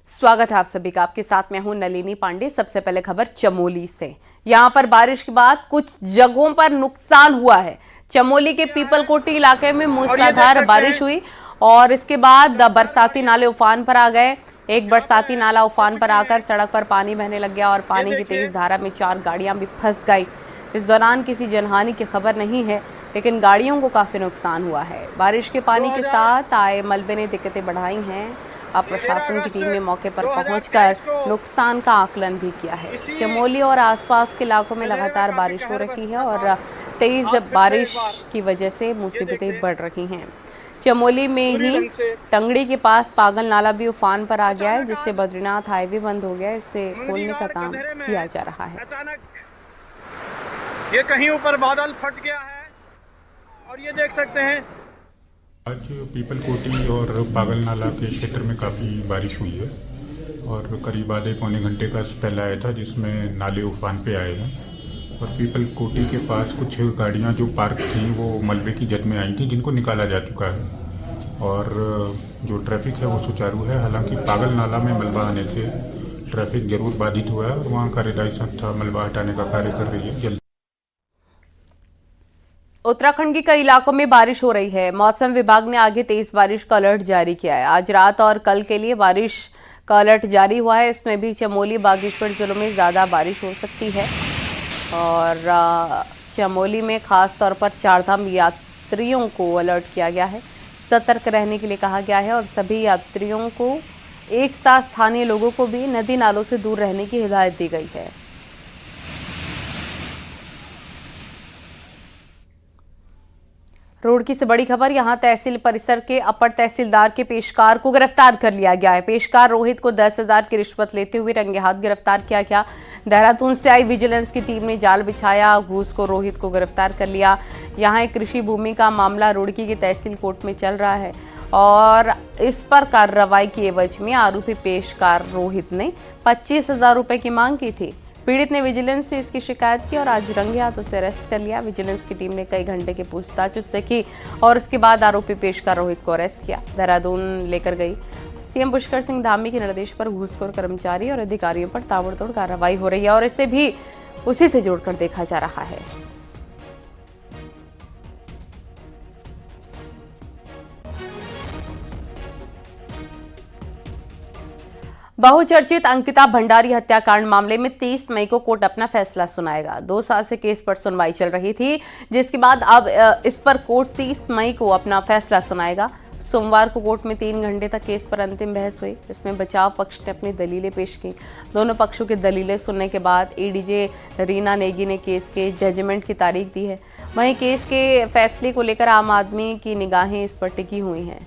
स्वागत है आप सभी का। आपके साथ मैं हूं नलिनी पांडे। सबसे पहले खबर चमोली से। यहां पर बारिश के बाद कुछ जगहों पर नुकसान हुआ है। चमोली के पीपलकोटी इलाके में मूसलाधार बारिश हुई और इसके बाद बरसाती नाले उफान पर आ गए। एक बरसाती नाला उफान पर आकर सड़क पर पानी बहने लग गया और पानी की तेज धारा में 4 गाड़ियां भी फंस गई। इस दौरान किसी जनहानि की खबर नहीं है, लेकिन गाड़ियों को काफी नुकसान हुआ है। बारिश के पानी के साथ आए मलबे ने दिक्कतें बढ़ाई हैं। अब प्रशासन की टीम ने मौके पर पहुंचकर नुकसान का आकलन भी किया है। चमोली और आसपास के इलाकों में लगातार बारिश हो रही है और तेज बारिश की वजह से मुसीबतें बढ़ रही हैं। चमोली में ही टंगड़ी के पास पागल नाला भी उफान पर आ गया है, जिससे बद्रीनाथ हाईवे बंद हो गया है। इसे खोलने का काम किया जा रहा है। ये कहीं ऊपर बादल फट गया है और ये देख सकते हैं आज पीपलकोटी और पागल नाला के क्षेत्र में काफ़ी बारिश हुई है और करीब आधे पौने घंटे का स्पेल आया था, जिसमें नाले उफान पे आए हैं और पीपलकोटी के पास कुछ गाड़ियां जो पार्क थी वो मलबे की जद में आई थी, जिनको निकाला जा चुका है और जो ट्रैफिक है वो सुचारू है। हालांकि पागल नाला में मलबा आने से ट्रैफिक जरूर बाधित हुआ है और वहाँ कार्यदायी संस्था मलबा हटाने का कार्य कर रही है। जल्द उत्तराखंड के कई इलाकों में बारिश हो रही है। मौसम विभाग ने आगे तेज बारिश का अलर्ट जारी किया है। आज रात और कल के लिए बारिश का अलर्ट जारी हुआ है। इसमें भी चमोली बागेश्वर जिलों में ज़्यादा बारिश हो सकती है और चमोली में खास तौर पर चारधाम यात्रियों को अलर्ट किया गया है। सतर्क रहने के लिए कहा गया है और सभी यात्रियों को एक साथ स्थानीय लोगों को भी नदी नालों से दूर रहने की हिदायत दी गई है। रुड़की से बड़ी खबर। यहां तहसील परिसर के अपर तहसीलदार के पेशकार को गिरफ्तार कर लिया गया है। पेशकार रोहित को 10,000 की रिश्वत लेते हुए रंगे हाथ गिरफ्तार किया गया। देहरादून से आई विजिलेंस की टीम ने जाल बिछाया, घूस को रोहित को गिरफ्तार कर लिया। यहां एक कृषि भूमि का मामला रुड़की की तहसील कोर्ट में चल रहा है और इस पर कार्रवाई के एवज में आरोपी पेशकार रोहित ने 25,000 रुपए की मांग की थी। पीड़ित ने विजिलेंस से इसकी शिकायत की और आज रंगे हाथ उसे अरेस्ट कर लिया। विजिलेंस की टीम ने कई घंटे की पूछताछ उससे की और उसके बाद आरोपी पेशकार रोहित को अरेस्ट किया, देहरादून लेकर गई। सीएम पुष्कर सिंह धामी के निर्देश पर घूसखोर कर्मचारी और अधिकारियों पर ताबड़तोड़ कार्रवाई हो रही है और इसे भी उसी से जोड़कर देखा जा रहा है। बहुचर्चित अंकिता भंडारी हत्याकांड मामले में 30 मई को कोर्ट अपना फैसला सुनाएगा। 2 साल से केस पर सुनवाई चल रही थी, जिसके बाद अब इस पर कोर्ट 30 मई को अपना फैसला सुनाएगा। सोमवार को कोर्ट में 3 घंटे तक केस पर अंतिम बहस हुई। इसमें बचाव पक्ष ने अपनी दलीलें पेश की। दोनों पक्षों की दलीलें सुनने के बाद एडीजे रीना नेगी ने केस के जजमेंट की तारीख दी है। वहीं केस के फैसले को लेकर आम आदमी की निगाहें इस पर टिकी हुई हैं।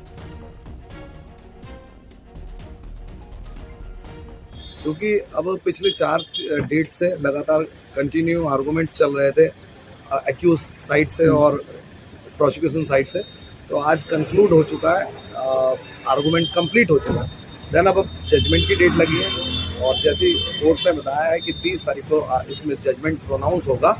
क्योंकि अब पिछले 4 डेट से लगातार कंटिन्यू आर्गूमेंट्स चल रहे थे एक्यूज साइड से और प्रोसिक्यूशन साइड से, तो आज कंक्लूड हो चुका है, आर्गूमेंट कंप्लीट हो चुका है। देन अब जजमेंट की डेट लगी है और जैसे कोर्ट ने बताया है कि 30 तारीख को इसमें जजमेंट प्रोनाउंस होगा।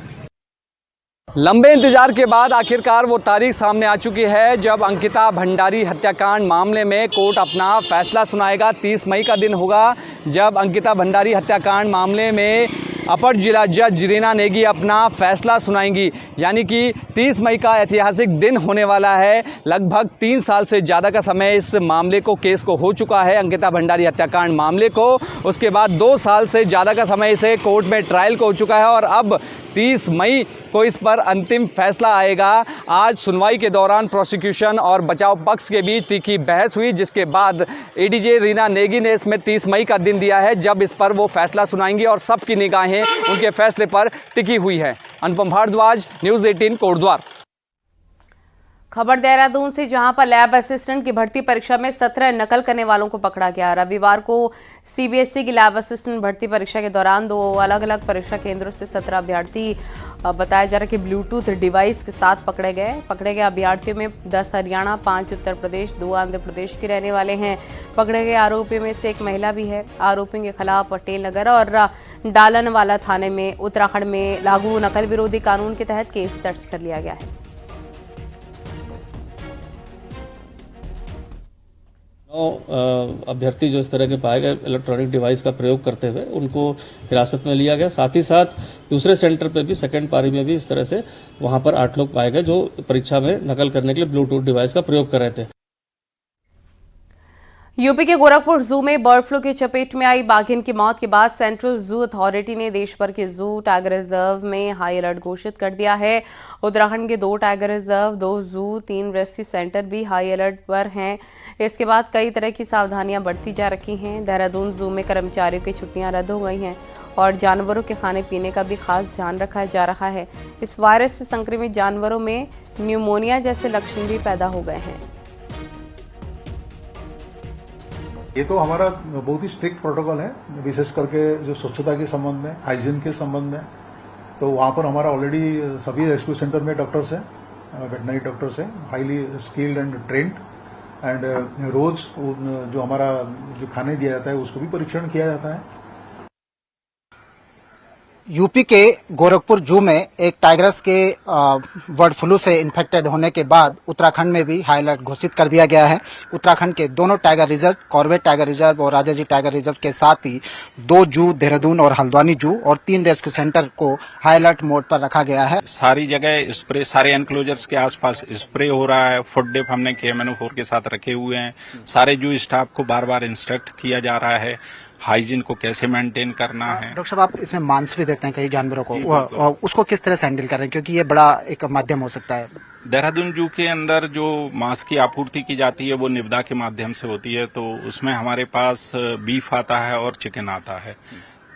लंबे इंतजार के बाद आखिरकार वो तारीख सामने आ चुकी है जब अंकिता भंडारी हत्याकांड मामले में कोर्ट अपना फैसला सुनाएगा। 30 मई का दिन होगा जब अंकिता भंडारी हत्याकांड मामले में अपर जिला जज रीना नेगी अपना फैसला सुनाएंगी। यानी कि 30 मई का ऐतिहासिक दिन होने वाला है। लगभग 3 साल से ज़्यादा का समय इस मामले को, केस को हो चुका है, अंकिता भंडारी हत्याकांड मामले को। उसके बाद 2 साल से ज़्यादा का समय इसे कोर्ट में ट्रायल को हो चुका है और अब 30 मई को इस पर अंतिम फैसला आएगा। आज सुनवाई के दौरान प्रोसिक्यूशन और बचाव पक्ष के बीच तीखी बहस हुई, जिसके बाद एडीजे रीना नेगी ने इसमें 30 मई का दिन दिया है जब इस पर वो फैसला सुनाएंगी और सबकी निगाहें उनके फैसले पर टिकी हुई है। अनुपम भारद्वाज, न्यूज़ 18, कोटद्वार। खबर देहरादून से, जहां पर लैब असिस्टेंट की भर्ती परीक्षा में 17 नकल करने वालों को पकड़ा गया। रविवार को सीबीएसई की लैब असिस्टेंट भर्ती परीक्षा के दौरान 2 अलग अलग परीक्षा केंद्रों से 17 अभ्यर्थी बताया जा रहा है कि ब्लूटूथ डिवाइस के साथ पकड़े गए अभ्यर्थियों में 10 हरियाणा, 5 उत्तर प्रदेश, 2 आंध्र प्रदेश के रहने वाले हैं। पकड़े गए आरोपियों में से एक महिला भी है। आरोपियों के खिलाफ पटेल नगर और डालनवाला थाने में उत्तराखंड में लागू नकल विरोधी कानून के तहत केस दर्ज कर लिया गया है। अभ्यर्थी जो इस तरह के पाए गए इलेक्ट्रॉनिक डिवाइस का प्रयोग करते हुए उनको हिरासत में लिया गया। साथ ही साथ दूसरे सेंटर पर भी सेकंड पारी में भी इस तरह से वहां पर 8 लोग पाए गए जो परीक्षा में नकल करने के लिए ब्लूटूथ डिवाइस का प्रयोग कर रहे थे। यूपी के गोरखपुर जू में बर्ड फ्लू की चपेट में आई बाघिन की मौत के बाद सेंट्रल जू अथॉरिटी ने देश भर के जू टाइगर रिजर्व में हाई अलर्ट घोषित कर दिया है। उत्तराखंड के 2 टाइगर रिजर्व, 2 जू, 3 रेस्क्यू सेंटर भी हाई अलर्ट पर हैं। इसके बाद कई तरह की सावधानियां बढ़ती जा रही हैं। देहरादून जू में कर्मचारियों की छुट्टियां रद्द हो गई हैं और जानवरों के खाने पीने का भी खास ध्यान रखा जा रहा है। इस वायरस से संक्रमित जानवरों में न्यूमोनिया जैसे लक्षण भी पैदा हो गए हैं। ये तो हमारा बहुत ही स्ट्रिक्ट प्रोटोकॉल है, विशेष करके जो स्वच्छता के संबंध में, हाइजीन के संबंध में। तो वहाँ पर हमारा ऑलरेडी सभी रेस्क्यू सेंटर में डॉक्टर्स हैं, वेटनरी डॉक्टर्स हैं, highly skilled and trained. And रोज जो हमारा जो खाने दिया जाता है उसको भी परीक्षण किया जाता है। यूपी के गोरखपुर जू में एक टाइगर्स के बर्ड फ्लू से इन्फेक्टेड होने के बाद उत्तराखंड में भी हाई अलर्ट घोषित कर दिया गया है। उत्तराखंड के दोनों tiger reserve, Corbett tiger reserve और राजाजी टाइगर रिजर्व के साथ ही 2 जू, देहरादून और हल्द्वानी जू और 3 रेस्क्यू सेंटर को हाई अलर्ट मोड पर रखा गया है। सारी जगह स्प्रे, सारे एनक्लोजर्स के आसपास स्प्रे हो रहा है। फुट डिप हमने KMNO4 के साथ रखे हुए हैं। सारे जू स्टाफ को बार बार इंस्ट्रक्ट किया जा रहा है हाइजीन को कैसे मेंटेन करना है। डॉक्टर साहब, आप इसमें मांस भी देते हैं कई जानवरों को, उसको किस तरह से हैंडल कर रहे हैं, क्योंकि ये बड़ा एक माध्यम हो सकता है। देहरादून जू के अंदर जो मांस की आपूर्ति की जाती है वो निविदा के माध्यम से होती है। तो उसमें हमारे पास बीफ आता है और चिकन आता है।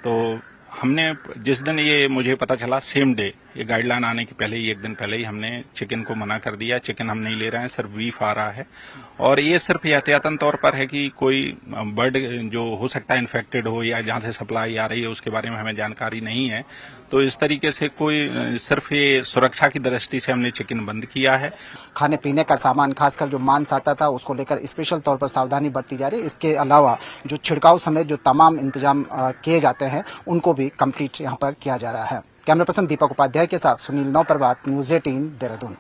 तो हमने जिस दिन ये मुझे पता चला, सेम डे, ये गाइडलाइन आने के पहले ही, 1 दिन पहले ही हमने चिकन को मना कर दिया। चिकन हम नहीं ले रहे हैं, सिर्फ बीफ आ रहा है। और ये सिर्फ एहतियातन तौर पर है कि कोई बर्ड जो हो सकता है इन्फेक्टेड हो या जहां से सप्लाई आ रही है उसके बारे में हमें जानकारी नहीं है। तो इस तरीके से कोई, सिर्फ ये सुरक्षा की दृष्टि से हमने चिकन बंद किया है। खाने पीने का सामान, खासकर जो मांस आता था, उसको लेकर स्पेशल तौर पर सावधानी बरती जा रही है। इसके अलावा जो छिड़काव समेत जो तमाम इंतजाम किए जाते हैं उनको भी कंप्लीट यहाँ पर किया जा रहा है। कैमरा पर्सन दीपक उपाध्याय के साथ सुनील नौप्रभात, न्यूज़ 18 देहरादून।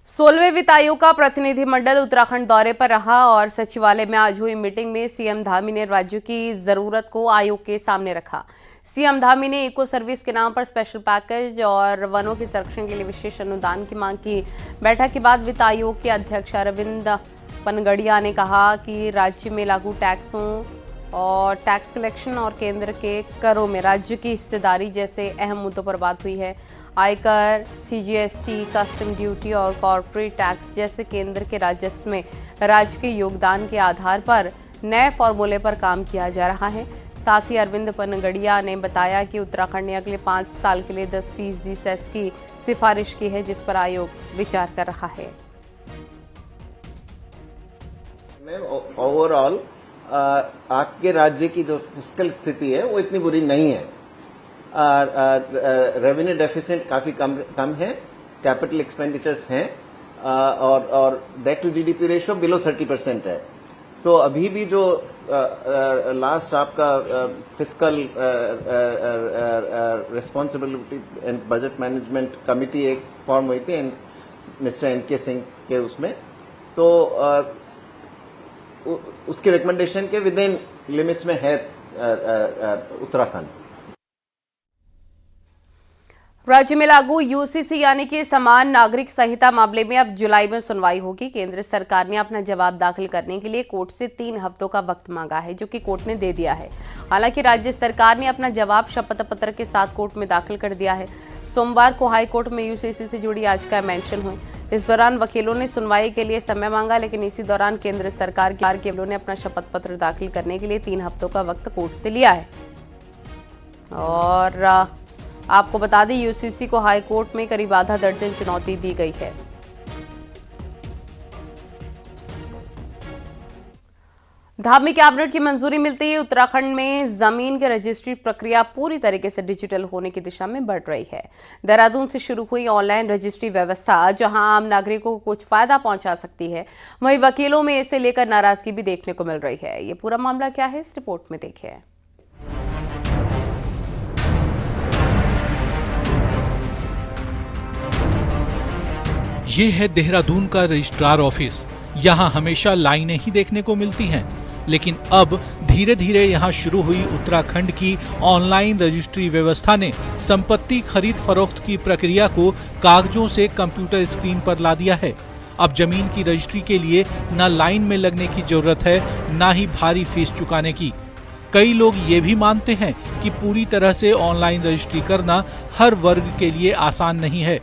16वें वित्त आयोग का प्रतिनिधिमंडल उत्तराखंड दौरे पर रहा और सचिवालय में आज हुई मीटिंग में सीएम धामी ने राज्यों की जरूरत को आयोग के सामने रखा। सीएम धामी ने इको सर्विस के नाम पर स्पेशल पैकेज और वनों के संरक्षण के लिए विशेष अनुदान की मांग की। बैठक के बाद वित्त आयोग के अध्यक्ष अरविंद पनगड़िया ने कहा कि राज्य में लागू टैक्सों और टैक्स कलेक्शन और केंद्र के करों में राज्य की हिस्सेदारी जैसे अहम मुद्दों पर बात हुई है। आयकर, CGST, कस्टम ड्यूटी और कॉर्पोरेट टैक्स जैसे केंद्र के राजस्व में राज्य के योगदान के आधार पर नए फॉर्मूले पर काम किया जा रहा है। साथ ही अरविंद पनगड़िया ने बताया कि उत्तराखंड ने अगले 5 साल के लिए 10% सेस की सिफारिश की है, जिस पर आयोग विचार कर रहा है। ओवरऑल आपके राज्य की जो फिस्कल स्थिति है वो इतनी बुरी नहीं है। रेवेन्यू डेफिसिट काफी कम है, कैपिटल एक्सपेंडिचर्स हैं और debt to GDP ratio below 30% है। तो अभी भी जो लास्ट आपका fiscal responsibility and budget management committee एक फॉर्म हुई थी मिस्टर NK सिंह के उसमें, तो उसके रिकमेंडेशन के विद इन लिमिट्स में है उत्तराखंड। राज्य में लागू UCC यानी कि समान नागरिक संहिता मामले में अब जुलाई में सुनवाई होगी। केंद्र सरकार ने अपना जवाब दाखिल करने के लिए कोर्ट से 3 हफ्तों का वक्त मांगा है, जो कि कोर्ट ने दे दिया है। हालांकि राज्य सरकार ने अपना जवाब शपथ पत्र के साथ कोर्ट में दाखिल कर दिया है। सोमवार को हाई कोर्ट में UCC से जुड़ी याचिका मेंशन हुई। इस दौरान वकीलों ने सुनवाई के लिए समय मांगा, लेकिन इसी दौरान केंद्र सरकार के वकीलों ने अपना शपथ पत्र दाखिल करने के लिए 3 हफ्तों का वक्त कोर्ट से लिया है। और आपको बता दें, UCC को हाई कोर्ट में करीब आधा दर्जन चुनौती दी गई है। धामी कैबिनेट की मंजूरी मिलते ही उत्तराखंड में जमीन की रजिस्ट्री प्रक्रिया पूरी तरीके से डिजिटल होने की दिशा में बढ़ रही है। देहरादून से शुरू हुई ऑनलाइन रजिस्ट्री व्यवस्था जहां आम नागरिकों को कुछ फायदा पहुंचा सकती है, वहीं वकीलों में इसे लेकर नाराजगी भी देखने को मिल रही है। ये पूरा मामला क्या है, इस रिपोर्ट में देखिए। ये है देहरादून का रजिस्ट्रार ऑफिस। यहाँ हमेशा लाइनें ही देखने को मिलती हैं, लेकिन अब धीरे धीरे यहाँ शुरू हुई उत्तराखंड की ऑनलाइन रजिस्ट्री व्यवस्था ने संपत्ति खरीद फरोख्त की प्रक्रिया को कागजों से कंप्यूटर स्क्रीन पर ला दिया है। अब जमीन की रजिस्ट्री के लिए न लाइन में लगने की जरूरत है, न ही भारी फीस चुकाने की। कई लोग ये भी मानते हैं कि पूरी तरह से ऑनलाइन रजिस्ट्री करना हर वर्ग के लिए आसान नहीं है।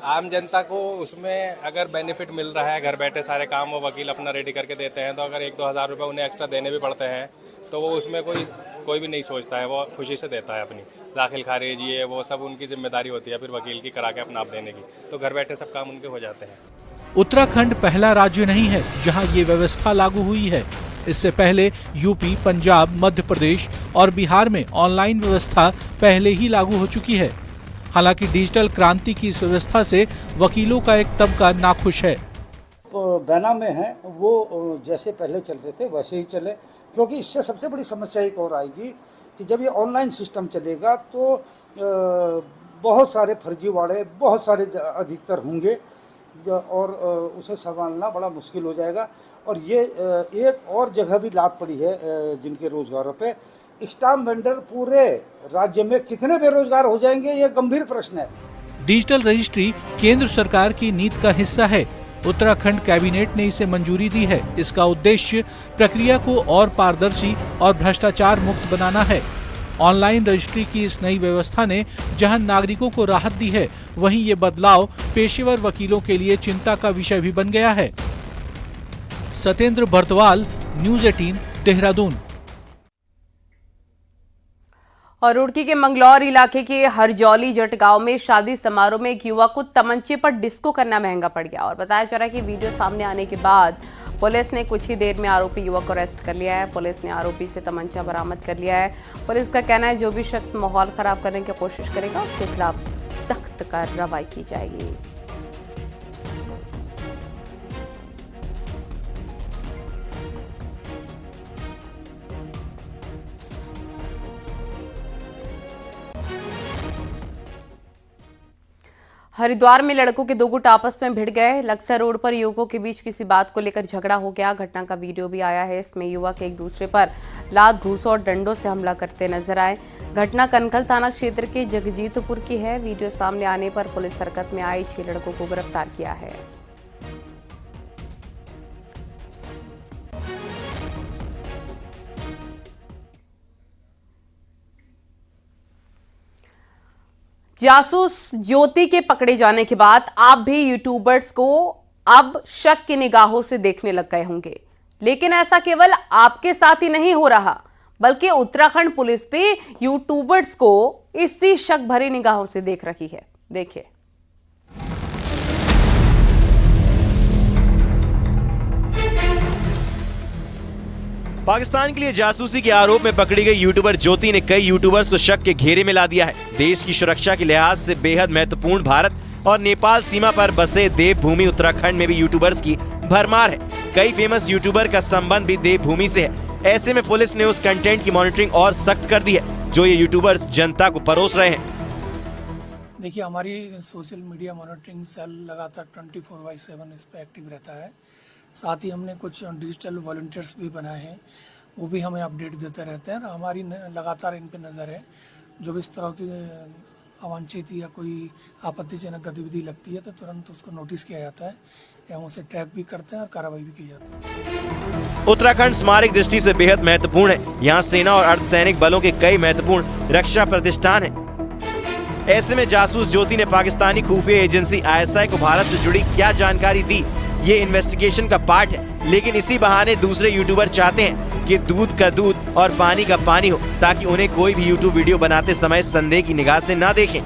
आम जनता को उसमें अगर बेनिफिट मिल रहा है, घर बैठे सारे काम वो वकील अपना रेडी करके देते हैं, तो अगर 1-2 हज़ार रुपये उन्हें एक्स्ट्रा देने भी पड़ते हैं तो वो उसमें कोई भी नहीं सोचता है, वो खुशी से देता है। अपनी दाखिल खारिज ये वो सब उनकी जिम्मेदारी होती है फिर वकील की करा के अपना आप देने की, तो घर बैठे सब काम उनके हो जाते हैं। उत्तराखंड पहला राज्य नहीं है जहां ये व्यवस्था लागू हुई है। इससे पहले यूपी, पंजाब, मध्य प्रदेश और बिहार में ऑनलाइन व्यवस्था पहले ही लागू हो चुकी है। हालांकि डिजिटल क्रांति की इस व्यवस्था से वकीलों का एक तबका नाखुश है। बैना में है वो जैसे पहले चल रहे थे वैसे ही चले, क्योंकि इससे सबसे बड़ी समस्या एक और आएगी कि जब ये ऑनलाइन सिस्टम चलेगा तो बहुत सारे फर्जीवाड़े बहुत सारे अधिकतर होंगे और उसे संभालना बड़ा मुश्किल हो जाएगा। और ये एक और जगह भी लात पड़ी है जिनके रोजगारों पे। स्टाम्प वेंडर पूरे राज्य में कितने बेरोजगार हो जाएंगे, ये गंभीर प्रश्न है। डिजिटल रजिस्ट्री केंद्र सरकार की नीति का हिस्सा है। उत्तराखंड कैबिनेट ने इसे मंजूरी दी है। इसका उद्देश्य प्रक्रिया को और पारदर्शी और भ्रष्टाचार मुक्त बनाना है। ऑनलाइन रजिस्ट्री की इस नई व्यवस्था ने जहां नागरिकों को राहत दी है, वहीं ये बदलाव पेशेवर वकीलों के लिए चिंता का विषय भी बन गया है। सत्येंद्र बर्तवाल, न्यूज़ 18, देहरादून। और रुड़की के मंगलौर इलाके के हरजौली जट गांव में शादी समारोह में एक युवक को तमंचे पर डिस्को करना महंगा पड़ गया। और बताया जा रहा है कि वीडियो सामने आने के बाद पुलिस ने कुछ ही देर में आरोपी युवक को अरेस्ट कर लिया है। पुलिस ने आरोपी से तमंचा बरामद कर लिया है। पुलिस का कहना है जो भी शख्स माहौल खराब करने की कोशिश करेगा उसके खिलाफ सख्त कार्रवाई की जाएगी। हरिद्वार में लड़कों के 2 गुट आपस में भिड़ गए। लक्सर रोड पर युवकों के बीच किसी बात को लेकर झगड़ा हो गया। घटना का वीडियो भी आया है। इसमें युवक एक दूसरे पर लात घूंसों और डंडों से हमला करते नजर आए। घटना कनखल थाना क्षेत्र के जगजीतपुर की है। वीडियो सामने आने पर पुलिस हरकत में आए 6 लड़कों को गिरफ्तार किया है। जासूस ज्योति के पकड़े जाने के बाद आप भी यूट्यूबर्स को अब शक की निगाहों से देखने लग गए होंगे। लेकिन ऐसा केवल आपके साथ ही नहीं हो रहा, बल्कि उत्तराखंड पुलिस भी यूट्यूबर्स को इसी शक भरी निगाहों से देख रही है। देखिए। पाकिस्तान के लिए जासूसी के आरोप में पकड़ी गई यूट्यूबर ज्योति ने कई यूट्यूबर्स को शक के घेरे में ला दिया है। देश की सुरक्षा के लिहाज से बेहद महत्वपूर्ण भारत और नेपाल सीमा पर बसे देवभूमि उत्तराखंड में भी यूट्यूबर्स की भरमार है। कई फेमस यूट्यूबर का संबंध भी देवभूमि से है। ऐसे में पुलिस ने उस कंटेंट की मॉनिटरिंग और सख्त कर दी है जो ये यूट्यूबर्स जनता को परोस रहे हैं। देखिए, हमारी सोशल मीडिया मॉनिटरिंग सेल लगातार 24/7 इस पे एक्टिव रहता है। साथ ही हमने कुछ डिजिटल वॉलंटियर्स भी बनाए हैं, वो भी हमें अपडेट देते रहते हैं। हमारी लगातार इन पे नज़र है। जो भी इस तरह की अवांछित या कोई आपत्तिजनक गतिविधि लगती है तो तुरंत उसको नोटिस किया जाता है या हम उसे ट्रैक भी करते हैं और कार्रवाई भी की जाती है। उत्तराखंड स्मारक दृष्टि से बेहद महत्वपूर्ण है। यहाँ सेना और अर्धसैनिक बलों के कई महत्वपूर्ण रक्षा प्रतिष्ठान हैं। ऐसे में जासूस ज्योति ने पाकिस्तानी खुफिया एजेंसी ISI को भारत से जुड़ी क्या जानकारी दी, ये इन्वेस्टिगेशन का पार्ट है। लेकिन इसी बहाने दूसरे यूट्यूबर चाहते हैं कि दूध का दूध और पानी का पानी हो, ताकि उन्हें कोई भी यूट्यूब वीडियो बनाते समय संदेह की निगाह से ना देखें।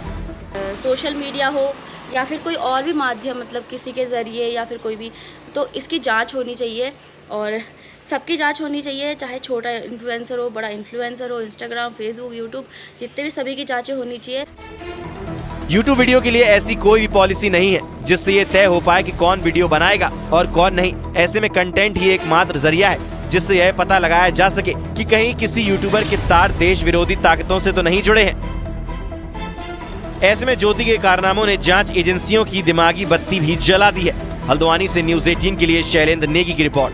सोशल मीडिया हो या फिर कोई और भी माध्यम, मतलब किसी के जरिए या फिर कोई भी, तो इसकी जांच होनी चाहिए और सबकी जांच होनी चाहिए। चाहे छोटा इन्फ्लुएंसर हो, बड़ा इन्फ्लुएंसर हो, इंस्टाग्राम, फेसबुक, यूट्यूब, जितने भी, सभी की जांचें होनी चाहिए। यूट्यूब वीडियो के लिए ऐसी कोई भी पॉलिसी नहीं है जिससे ये तय हो पाए कि कौन वीडियो बनाएगा और कौन नहीं। ऐसे में कंटेंट ही एकमात्र जरिया है जिससे यह पता लगाया जा सके कि कहीं किसी यूट्यूबर के तार देश विरोधी ताकतों से तो नहीं जुड़े हैं। ऐसे में ज्योति के कारनामों ने जांच एजेंसियों की दिमागी बत्ती भी जला दी है। हल्द्वानी से न्यूज 18 के लिए शैलेंद्र नेगी की रिपोर्ट।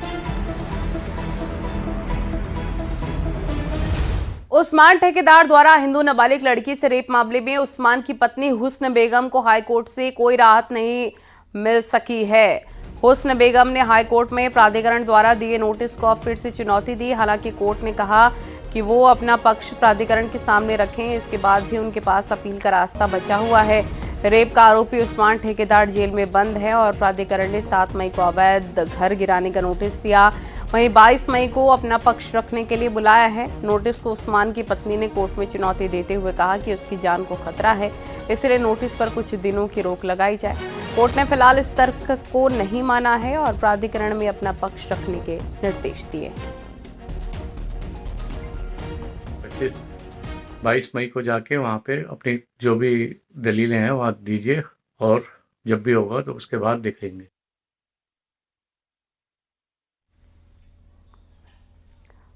उस्मान ठेकेदार द्वारा हिंदू नाबालिग लड़की से रेप मामले में उस्मान की पत्नी हुस्न बेगम को हाईकोर्ट से कोई राहत नहीं मिल सकी है। हुस्न बेगम ने हाईकोर्ट में प्राधिकरण द्वारा दिए नोटिस को फिर से चुनौती दी। हालांकि कोर्ट ने कहा कि वो अपना पक्ष प्राधिकरण के सामने रखें। इसके बाद भी उनके पास अपील का रास्ता बचा हुआ है। रेप का आरोपी उस्मान ठेकेदार जेल में बंद है और प्राधिकरण ने 7 मई को अवैध घर गिराने का नोटिस दिया। वहीं 22 मई को अपना पक्ष रखने के लिए बुलाया है। नोटिस को उस्मान की पत्नी ने कोर्ट में चुनौती देते हुए कहा कि उसकी जान को खतरा है, इसलिए नोटिस पर कुछ दिनों की रोक लगाई जाए। कोर्ट ने फिलहाल इस तर्क को नहीं माना है और प्राधिकरण में अपना पक्ष रखने के निर्देश दिए। 22 मई को जाके वहाँ पे अपनी जो भी दलीलें हैं वहाँ दीजिए और जब भी होगा तो उसके बाद देखेंगे।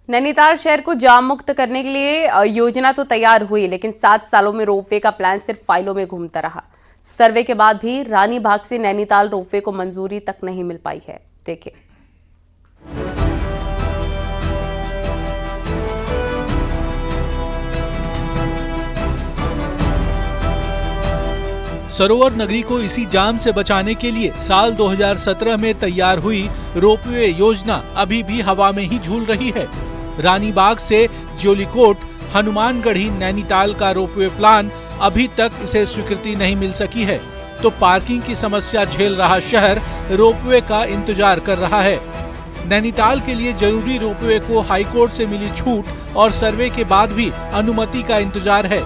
नैनीताल शहर को जाम मुक्त करने के लिए योजना तो तैयार हुई, लेकिन 7 सालों में रोपवे का प्लान सिर्फ फाइलों में घूमता रहा। सर्वे के बाद भी रानी बाग से नैनीताल रोपवे को मंजूरी तक नहीं मिल पाई है। देखिए। सरोवर नगरी को इसी जाम से बचाने के लिए साल 2017 में तैयार हुई रोपवे योजना अभी भी हवा में ही झूल रही है। रानी बाग से ज्योलिकोट, हनुमानगढ़ी, नैनीताल का रोपवे प्लान अभी तक इसे स्वीकृति नहीं मिल सकी है, तो पार्किंग की समस्या झेल रहा शहर रोपवे का इंतजार कर रहा है। नैनीताल के लिए जरूरी रोपवे को हाईकोर्ट से मिली छूट और सर्वे के बाद भी अनुमति का इंतजार है।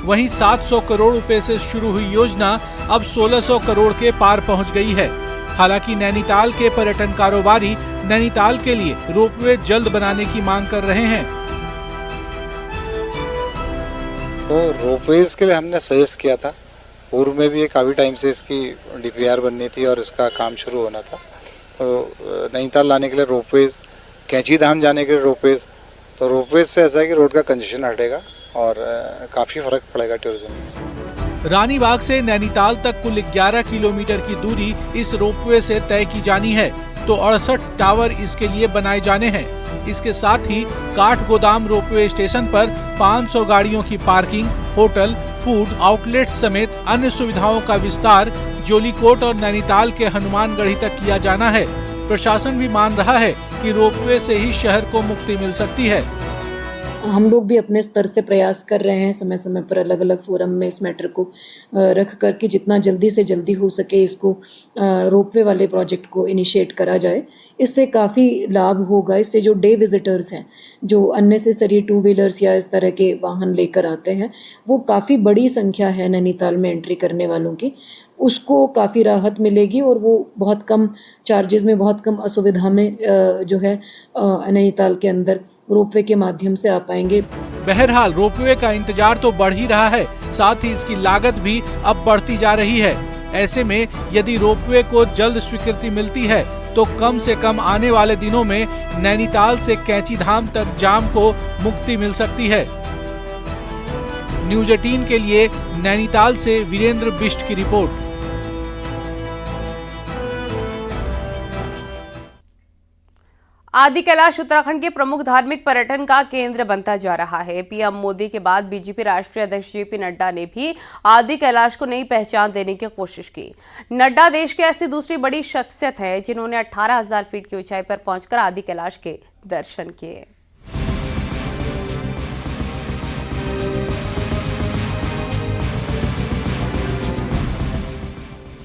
वहीं 700 करोड़ रुपए से शुरू हुई योजना अब 1600 करोड़ के पार पहुंच गई है। हालांकि नैनीताल के पर्यटन कारोबारी नैनीताल के लिए रोपवे जल्द बनाने की मांग कर रहे हैं। तो रोपवेज के लिए हमने सजेस्ट किया था, पूर्व में भी काफी टाइम से इसकी डीपीआर बननी थी और इसका काम शुरू होना था। तो नैनीताल लाने के लिए रोपवेज, कैंची धाम जाने के लिए रोपवेज, तो रोपवेज से ऐसा है कि रोड का कंजेशन हटेगा और काफी फर्क पड़ेगा टूरिज्म में। रानी बाग से नैनीताल तक कुल 11 किलोमीटर की दूरी इस रोपवे से तय की जानी है, तो 68 टावर इसके लिए बनाए जाने हैं। इसके साथ ही काठ गोदाम रोपवे स्टेशन पर 500 गाड़ियों की पार्किंग, होटल, फूड आउटलेट समेत अन्य सुविधाओं का विस्तार ज्योलिकोट और नैनीताल के हनुमानगढ़ी तक किया जाना है। प्रशासन भी मान रहा है कि रोपवे से ही शहर को मुक्ति मिल सकती है। हम लोग भी अपने स्तर से प्रयास कर रहे हैं, समय समय पर अलग अलग फोरम में इस मैटर को रख करके जितना जल्दी से जल्दी हो सके इसको रोपवे वाले प्रोजेक्ट को इनिशिएट करा जाए। इससे काफ़ी लाभ होगा। इससे जो डे विजिटर्स हैं, जो अननेसेसरी 2 व्हीलर्स या इस तरह के वाहन लेकर आते हैं, वो काफ़ी बड़ी संख्या है नैनीताल में एंट्री करने वालों की, उसको काफ़ी राहत मिलेगी और वो बहुत कम चार्जेस में, बहुत कम असुविधा में जो है नैनीताल के अंदर रोपवे के माध्यम से आ पाएंगे। बहरहाल रोपवे का इंतजार तो बढ़ ही रहा है, साथ ही इसकी लागत भी अब बढ़ती जा रही है। ऐसे में यदि रोपवे को जल्द स्वीकृति मिलती है तो कम से कम आने वाले दिनों में नैनीताल से कैंची धाम तक जाम को मुक्ति मिल सकती है। न्यूज 18 के लिए नैनीताल से वीरेंद्र बिष्ट की रिपोर्ट। आदि कैलाश उत्तराखंड के प्रमुख धार्मिक पर्यटन का केंद्र बनता जा रहा है। पीएम मोदी के बाद बीजेपी राष्ट्रीय अध्यक्ष जेपी नड्डा ने भी आदि कैलाश को नई पहचान देने की कोशिश की। नड्डा देश की ऐसी दूसरी बड़ी शख्सियत है जिन्होंने 18,000 फीट की ऊंचाई पर पहुंचकर आदि कैलाश के दर्शन किए।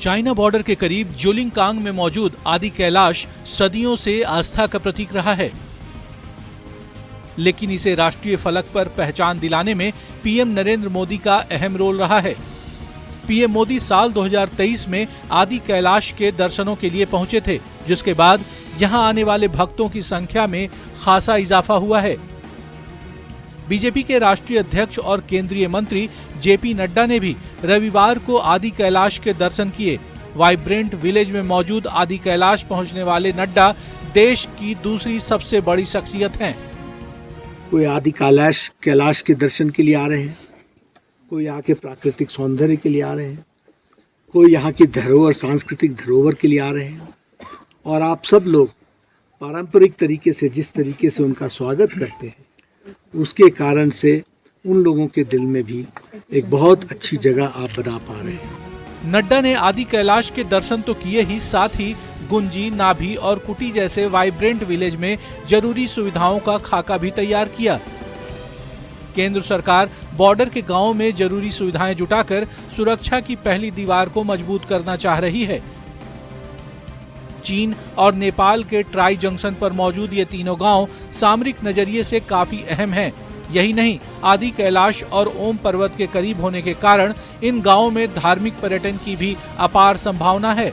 चाइना बॉर्डर के करीब ज्योलिंगकांग में मौजूद आदि कैलाश सदियों से आस्था का प्रतीक रहा है, लेकिन इसे राष्ट्रीय फलक पर पहचान दिलाने में पीएम नरेंद्र मोदी का अहम रोल रहा है। पीएम मोदी साल 2023 में आदि कैलाश के दर्शनों के लिए पहुंचे थे, जिसके बाद यहां आने वाले भक्तों की संख्या में खासा इजाफा हुआ है। बीजेपी के राष्ट्रीय अध्यक्ष और केंद्रीय मंत्री जेपी नड्डा ने भी रविवार को आदि कैलाश के दर्शन किए। वाइब्रेंट विलेज में मौजूद आदि कैलाश पहुंचने वाले नड्डा देश की दूसरी सबसे बड़ी शख्सियत हैं। कोई आदि कैलाश के दर्शन के लिए आ रहे हैं, कोई आके प्राकृतिक सौंदर्य के लिए आ रहे हैं, कोई यहाँ की धरोहर, सांस्कृतिक धरोहर के लिए आ रहे हैं, और आप सब लोग पारंपरिक तरीके से जिस तरीके से उनका स्वागत करते हैं, उसके कारण से उन लोगों के दिल में भी एक बहुत अच्छी जगह आप बना पा रहे हैं। नड्डा ने आदि कैलाश के दर्शन तो किए ही, साथ ही गुंजी, नाभी और कुटी जैसे वाइब्रेंट विलेज में जरूरी सुविधाओं का खाका भी तैयार किया। केंद्र सरकार बॉर्डर के गांवों में जरूरी सुविधाएं जुटाकर सुरक्षा की पहली दीवार को मजबूत करना चाह रही है। चीन और नेपाल के ट्राई जंक्शन पर मौजूद ये तीनों गांव सामरिक नजरिए से काफी अहम हैं। यही नहीं, आदि कैलाश और ओम पर्वत के करीब होने के कारण इन गांवों में धार्मिक पर्यटन की भी अपार संभावना है।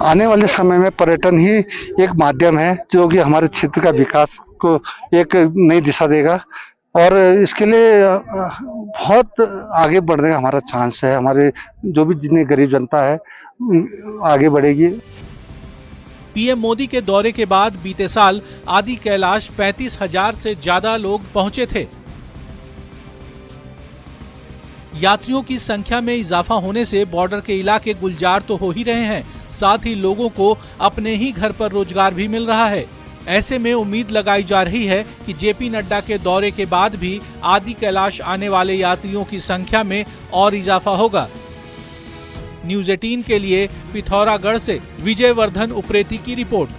आने वाले समय में पर्यटन ही एक माध्यम है जो कि हमारे क्षेत्र का विकास को एक नई दिशा देगा, और इसके लिए बहुत आगे बढ़ने का हमारा चांस है। हमारे जो भी जितनी गरीब जनता है आगे बढ़ेगी। पीएम मोदी के दौरे के बाद बीते साल आदि कैलाश 35,000 से ज्यादा लोग पहुंचे थे। यात्रियों की संख्या में इजाफा होने से बॉर्डर के इलाके गुलजार तो हो ही रहे हैं, साथ ही लोगों को अपने ही घर पर रोजगार भी मिल रहा है। ऐसे में उम्मीद लगाई जा रही है कि जेपी नड्डा के दौरे के बाद भी आदि कैलाश आने वाले यात्रियों की संख्या में और इजाफा होगा। न्यूज़ 18 के लिए पिथौरागढ़ से विजय वर्धन उप्रेती की रिपोर्ट।